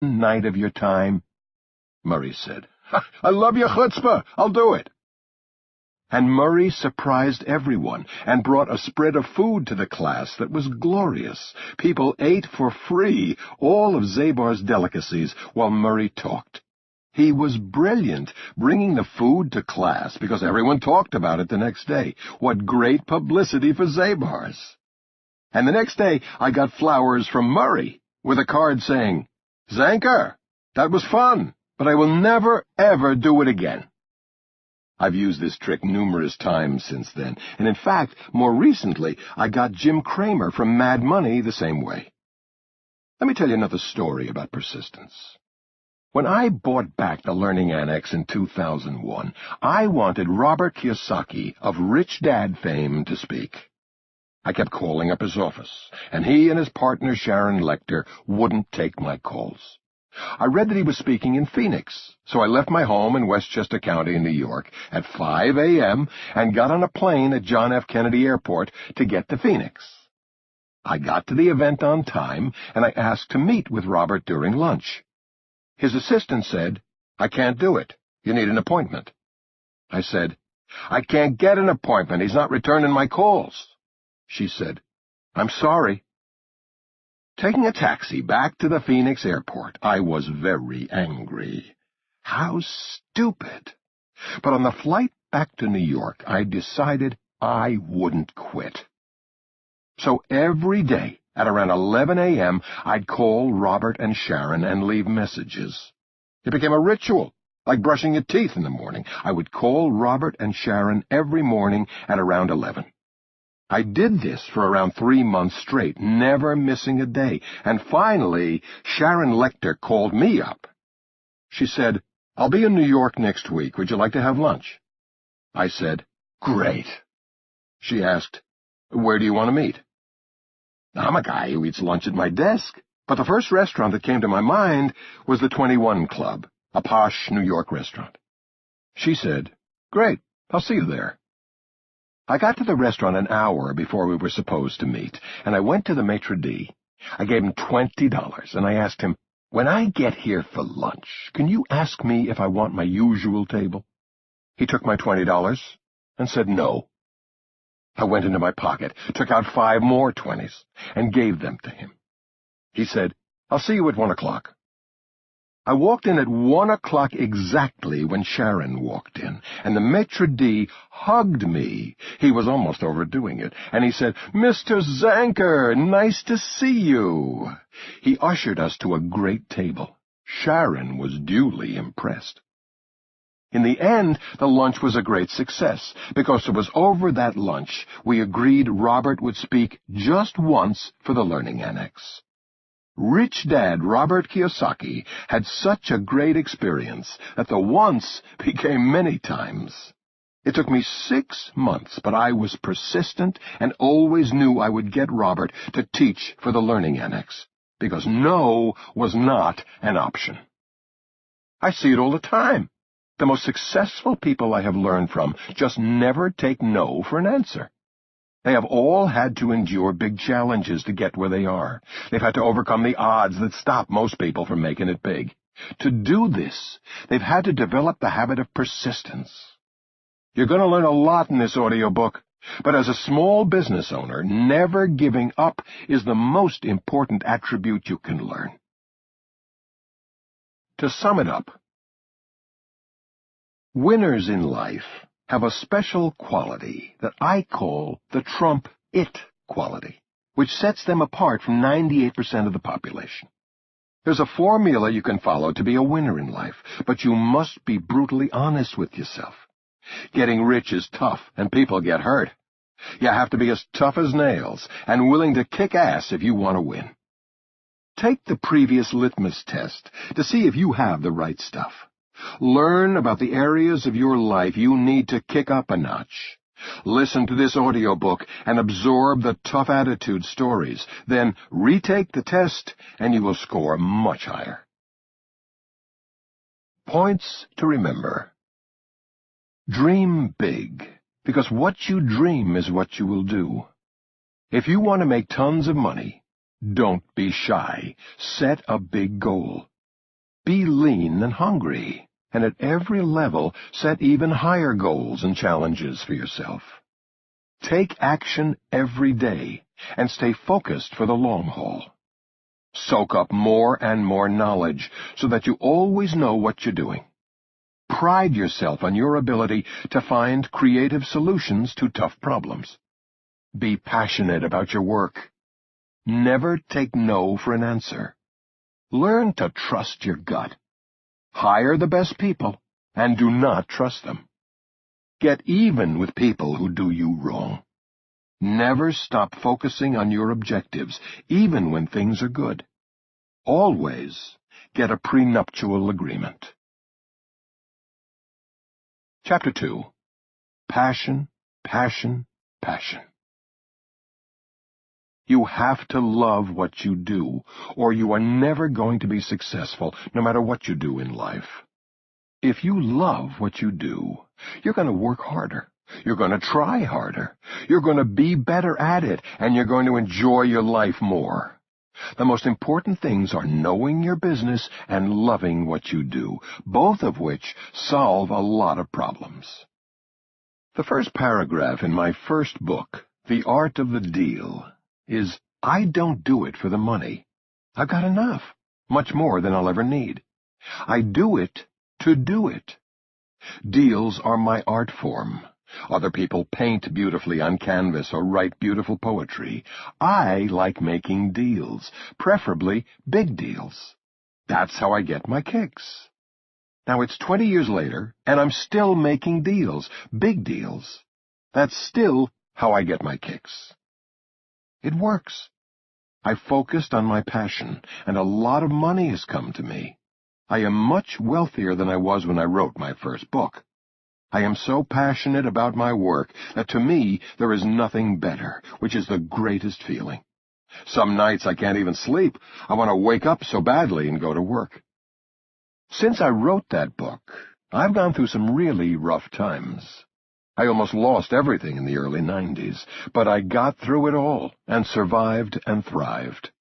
night of your time? Murray said, I love your chutzpah. I'll do it. And Murray surprised everyone and brought a spread of food to the class that was glorious. People ate for free all of Zabar's delicacies while Murray talked. He was brilliant, bringing the food to class because everyone talked about it the next day. What great publicity for Zabar's. And the next day I got flowers from Murray with a card saying, Zanker, that was fun, but I will never, ever do it again. I've used this trick numerous times since then, and in fact, more recently, I got Jim Cramer from Mad Money the same way. Let me tell you another story about persistence. When I bought back the Learning Annex in 2001, I wanted Robert Kiyosaki of Rich Dad fame to speak. I kept calling up his office, and he and his partner Sharon Lechter wouldn't take my calls. I read that he was speaking in Phoenix, so I left my home in Westchester County in New York at 5 a.m. and got on a plane at John F. Kennedy Airport to get to Phoenix. I got to the event on time, and I asked to meet with Robert during lunch. His assistant said, I can't do it. You need an appointment. I said, I can't get an appointment. He's not returning my calls. She said, I'm sorry. Taking a taxi back to the Phoenix airport, I was very angry. How stupid. But on the flight back to New York, I decided I wouldn't quit. So every day, at around 11 a.m., I'd call Robert and Sharon and leave messages. It became a ritual, like brushing your teeth in the morning. I would call Robert and Sharon every morning at around 11. I did this for around 3 months straight, never missing a day, and finally, Sharon Lechter called me up. She said, I'll be in New York next week. Would you like to have lunch? I said, great. She asked, where do you want to meet? I'm a guy who eats lunch at my desk, but the first restaurant that came to my mind was the 21 Club, a posh New York restaurant. She said, great, I'll see you there. I got to the restaurant an hour before we were supposed to meet, and I went to the maitre d'. I gave him $20, and I asked him, when I get here for lunch, can you ask me if I want my usual table? He took my $20 and said no. I went into my pocket, took out 5 more 20s, and gave them to him. He said, I'll see you at 1 o'clock. I walked in at 1 o'clock exactly when Sharon walked in, and the maitre d' hugged me. He was almost overdoing it, and he said, Mr. Zanker, nice to see you. He ushered us to a great table. Sharon was duly impressed. In the end, the lunch was a great success, because it was over that lunch we agreed Robert would speak just once for the Learning Annex. Rich Dad Robert Kiyosaki had such a great experience that the once became many times. It took me 6 months, but I was persistent and always knew I would get Robert to teach for the Learning Annex, because no was not an option. I see it all the time. The most successful people I have learned from just never take no for an answer. They have all had to endure big challenges to get where they are. They've had to overcome the odds that stop most people from making it big. To do this, they've had to develop the habit of persistence. You're going to learn a lot in this audiobook, but as a small business owner, never giving up is the most important attribute you can learn. To sum it up, winners in life have a special quality that I call the trump it quality, which sets them apart from 98% of the population. There's a formula you can follow to be a winner in life, but you must be brutally honest with yourself. Getting rich is tough, and people get hurt. You have to be as tough as nails and willing to kick ass if you want to win. Take the previous litmus test to see if you have the right stuff. Learn about the areas of your life you need to kick up a notch. Listen to this audiobook and absorb the tough attitude stories. Then retake the test and you will score much higher. Points to remember. Dream big, because what you dream is what you will do. If you want to make tons of money, don't be shy. Set a big goal. Be lean and hungry, and at every level set even higher goals and challenges for yourself. Take action every day and stay focused for the long haul. Soak up more and more knowledge so that you always know what you're doing. Pride yourself on your ability to find creative solutions to tough problems. Be passionate about your work. Never take no for an answer. Learn to trust your gut. Hire the best people and do not trust them. Get even with people who do you wrong. Never stop focusing on your objectives, even when things are good. Always get a prenuptial agreement. Chapter 2. Passion, Passion, Passion. You have to love what you do, or you are never going to be successful, no matter what you do in life. If you love what you do, you're going to work harder. You're going to try harder. You're going to be better at it, and you're going to enjoy your life more. The most important things are knowing your business and loving what you do, both of which solve a lot of problems. The first paragraph in my first book, The Art of the Deal, is, I don't do it for the money. I've got enough, much more than I'll ever need. I do it to do it. Deals are my art form. Other people paint beautifully on canvas or write beautiful poetry. I like making deals, preferably big deals. That's how I get my kicks. Now it's 20 years later, and I'm still making deals, big deals. That's still how I get my kicks. It works. I focused on my passion, and a lot of money has come to me. I am much wealthier than I was when I wrote my first book. I am so passionate about my work that to me there is nothing better, which is the greatest feeling. Some nights I can't even sleep. I want to wake up so badly and go to work. Since I wrote that book, I've gone through some really rough times. I almost lost everything in the early 90s, but I got through it all and survived and thrived.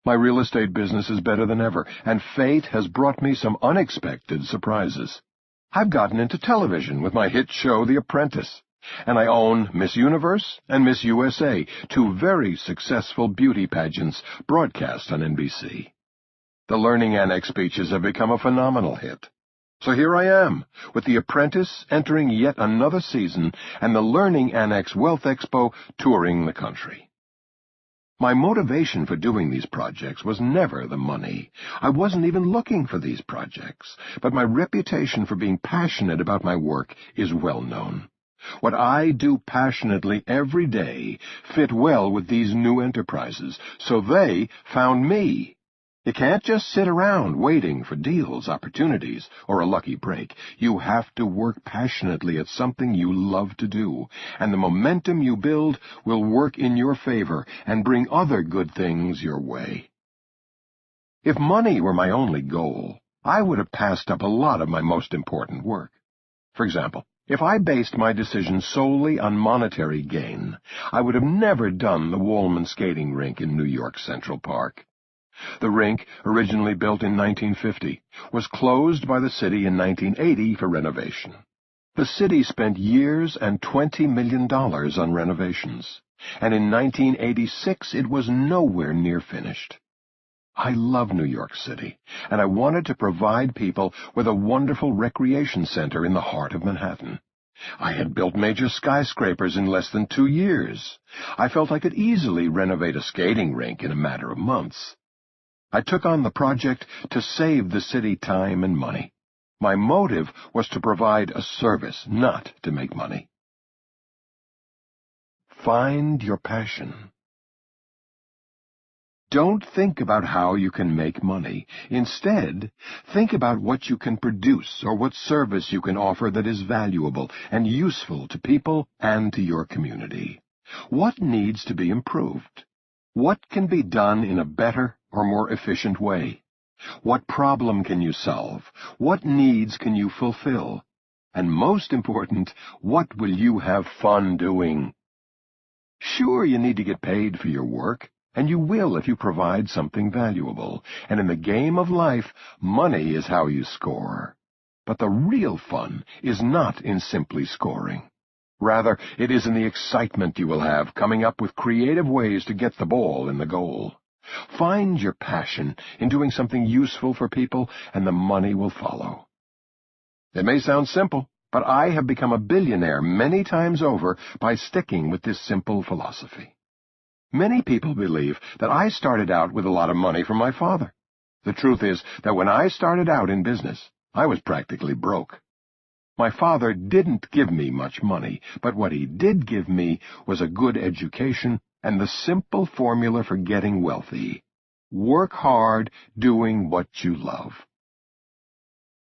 My real estate business is better than ever, and fate has brought me some unexpected surprises. I've gotten into television with my hit show The Apprentice, and I own Miss Universe and Miss USA, two very successful beauty pageants broadcast on NBC. The Learning Annex speeches have become a phenomenal hit. So here I am, with The Apprentice entering yet another season and the Learning Annex Wealth Expo touring the country. My motivation for doing these projects was never the money. I wasn't even looking for these projects, but my reputation for being passionate about my work is well known. What I do passionately every day fit well with these new enterprises, so they found me. You can't just sit around waiting for deals, opportunities, or a lucky break. You have to work passionately at something you love to do, and the momentum you build will work in your favor and bring other good things your way. If money were my only goal, I would have passed up a lot of my most important work. For example, if I based my decision solely on monetary gain, I would have never done the Woolman skating rink in New York Central Park. The rink, originally built in 1950, was closed by the city in 1980 for renovation. The city spent years and $20 million on renovations, and in 1986 it was nowhere near finished. I love New York City, and I wanted to provide people with a wonderful recreation center in the heart of Manhattan. I had built major skyscrapers in less than 2 years. I felt I could easily renovate a skating rink in a matter of months. I took on the project to save the city time and money. My motive was to provide a service, not to make money. Find your passion. Don't think about how you can make money. Instead, think about what you can produce or what service you can offer that is valuable and useful to people and to your community. What needs to be improved? What can be done in a better or more efficient way? What problem can you solve? What needs can you fulfill? And most important, what will you have fun doing? Sure, you need to get paid for your work. And you will if you provide something valuable. And in the game of life, money is how you score. But the real fun is not in simply scoring. Rather, it is in the excitement you will have coming up with creative ways to get the ball in the goal. Find your passion in doing something useful for people, and the money will follow. It may sound simple, but I have become a billionaire many times over by sticking with this simple philosophy. Many people believe that I started out with a lot of money from my father. The truth is that when I started out in business, I was practically broke. My father didn't give me much money, but what he did give me was a good education and the simple formula for getting wealthy. Work hard doing what you love.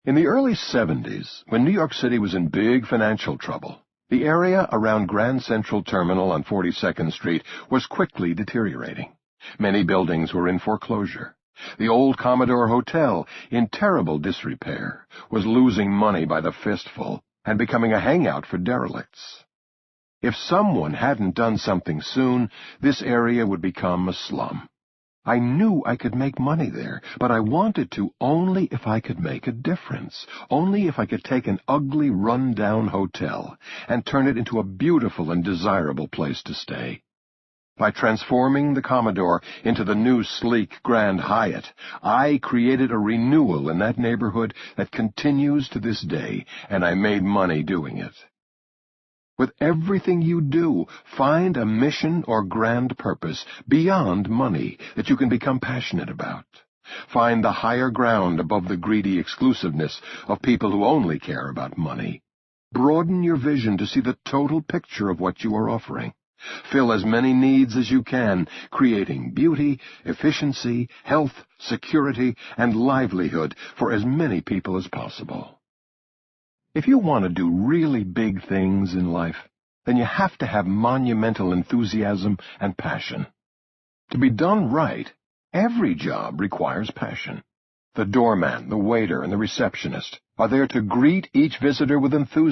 In the early 70s, when New York City was in big financial trouble, the area around Grand Central Terminal on 42nd Street was quickly deteriorating. Many buildings were in foreclosure. The old Commodore Hotel, in terrible disrepair, was losing money by the fistful and becoming a hangout for derelicts. If someone hadn't done something soon, this area would become a slum. I knew I could make money there, but I wanted to only if I could make a difference, only if I could take an ugly, run-down hotel and turn it into a beautiful and desirable place to stay. By transforming the Commodore into the new, sleek Grand Hyatt, I created a renewal in that neighborhood that continues to this day, and I made money doing it. With everything you do, find a mission or grand purpose beyond money that you can become passionate about. Find the higher ground above the greedy exclusiveness of people who only care about money. Broaden your vision to see the total picture of what you are offering. Fill as many needs as you can, creating beauty, efficiency, health, security, and livelihood for as many people as possible. If you want to do really big things in life, then you have to have monumental enthusiasm and passion. To be done right, every job requires passion. The doorman, the waiter, and the receptionist are there to greet each visitor with enthusiasm.